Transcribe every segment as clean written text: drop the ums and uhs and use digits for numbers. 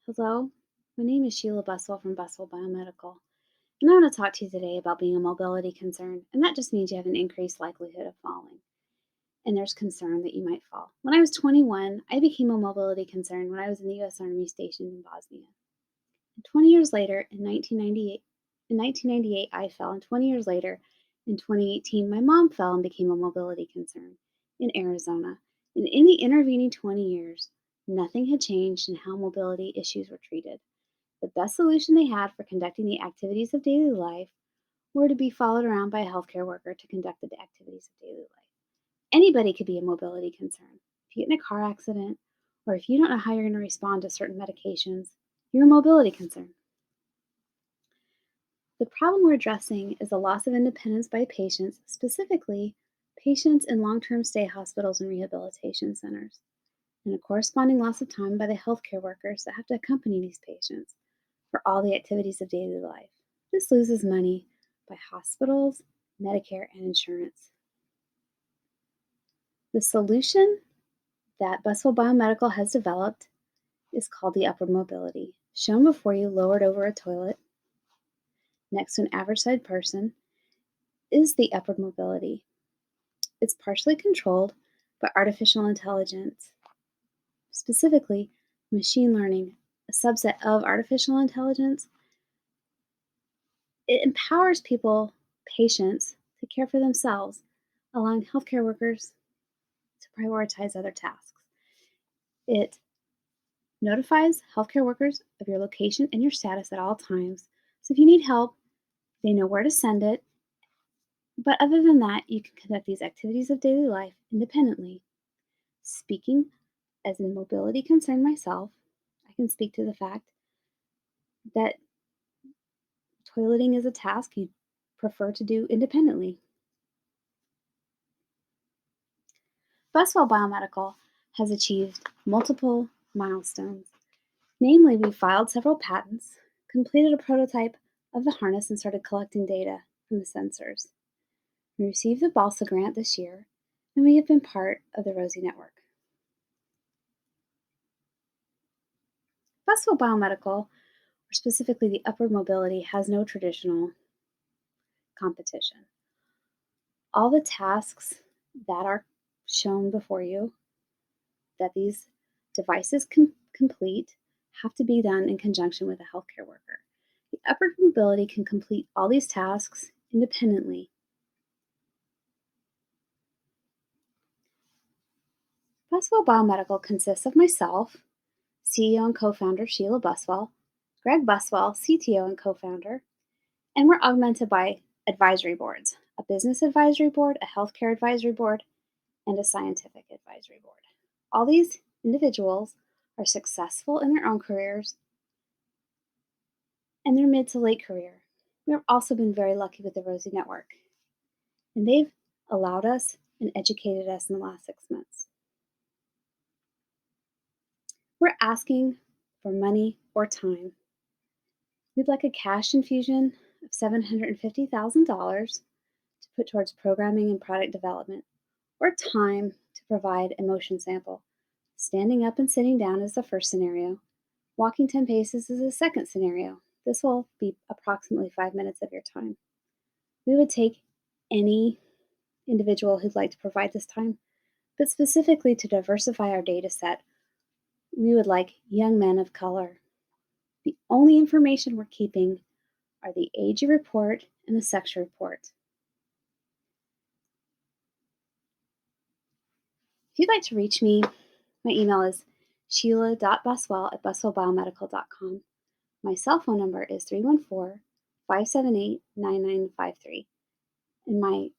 Hello, my name is Sheila Buswell from Buswell Biomedical, and I want to talk to you today about being a mobility concern, and that just means you have an increased likelihood of falling, and there's concern that you might fall. When I was 21, I became a mobility concern when I was in the U.S. Army stationed in Bosnia. And 20 years later, in 1998, I fell, and 20 years later, in 2018, my mom fell and became a mobility concern in Arizona. And in the intervening 20 years, nothing had changed in how mobility issues were treated. The best solution they had for conducting the activities of daily life were to be followed around by a healthcare worker to conduct the activities of daily life. Anybody could be a mobility concern. If you get in a car accident, or if you don't know how you're going to respond to certain medications, you're a mobility concern. The problem we're addressing is the loss of independence by patients, specifically patients in long term stay hospitals and rehabilitation centers, and a corresponding loss of time by the healthcare workers that have to accompany these patients for all the activities of daily life. This loses money by hospitals, Medicare, and insurance. The solution that Buswell Biomedical has developed is called the upward mobility, shown before you lowered over a toilet next to an average-sized person is the upward mobility. It's partially controlled by artificial intelligence, specifically machine learning, a subset of artificial intelligence. It empowers people, patients, to care for themselves, allowing healthcare workers to prioritize other tasks. It notifies healthcare workers of your location and your status at all times. So if you need help, they know where to send it. But other than that, you can conduct these activities of daily life independently. Speaking as a mobility concern myself, I can speak to the fact that toileting is a task you prefer to do independently. Buswell Biomedical has achieved multiple milestones. Namely, we filed several patents, completed a prototype of the harness, and started collecting data from the sensors. We received the BALSA grant this year, and we have been part of the Rosie network. Buswell Biomedical, or specifically the upward mobility, has no traditional competition. All the tasks that are shown before you that these devices can complete have to be done in conjunction with a healthcare worker. The upward mobility can complete all these tasks independently. Buswell Biomedical consists of myself, CEO and co-founder Sheila Buswell, Gregg Buswell, CTO and co-founder, and we're augmented by advisory boards, a business advisory board, a healthcare advisory board, and a scientific advisory board. All these individuals are successful in their own careers and their mid to late career. We've also been very lucky with the Rosie Network, and they've allowed us and educated us in the last 6 months. We're asking for money or time. We'd like a cash infusion of $750,000 to put towards programming and product development, or time to provide a motion sample. Standing up and sitting down is the first scenario. Walking 10 paces is the second scenario. This will be approximately 5 minutes of your time. We would take any individual who'd like to provide this time, but specifically to diversify our data set, we would like young men of color. The only information we're keeping are the age report and the sex report. If you'd like to reach me, my email is sheila.buswell@buswellbiomedical.com. My cell phone number is 314-578-9953. And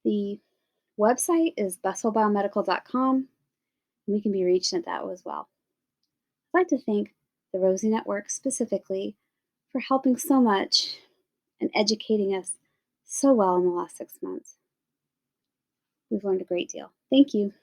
the website is buswellbiomedical.com, and we can be reached at that as well. I'd like to thank the Rosie Network specifically for helping so much and educating us so well in the last 6 months. We've learned a great deal. Thank you.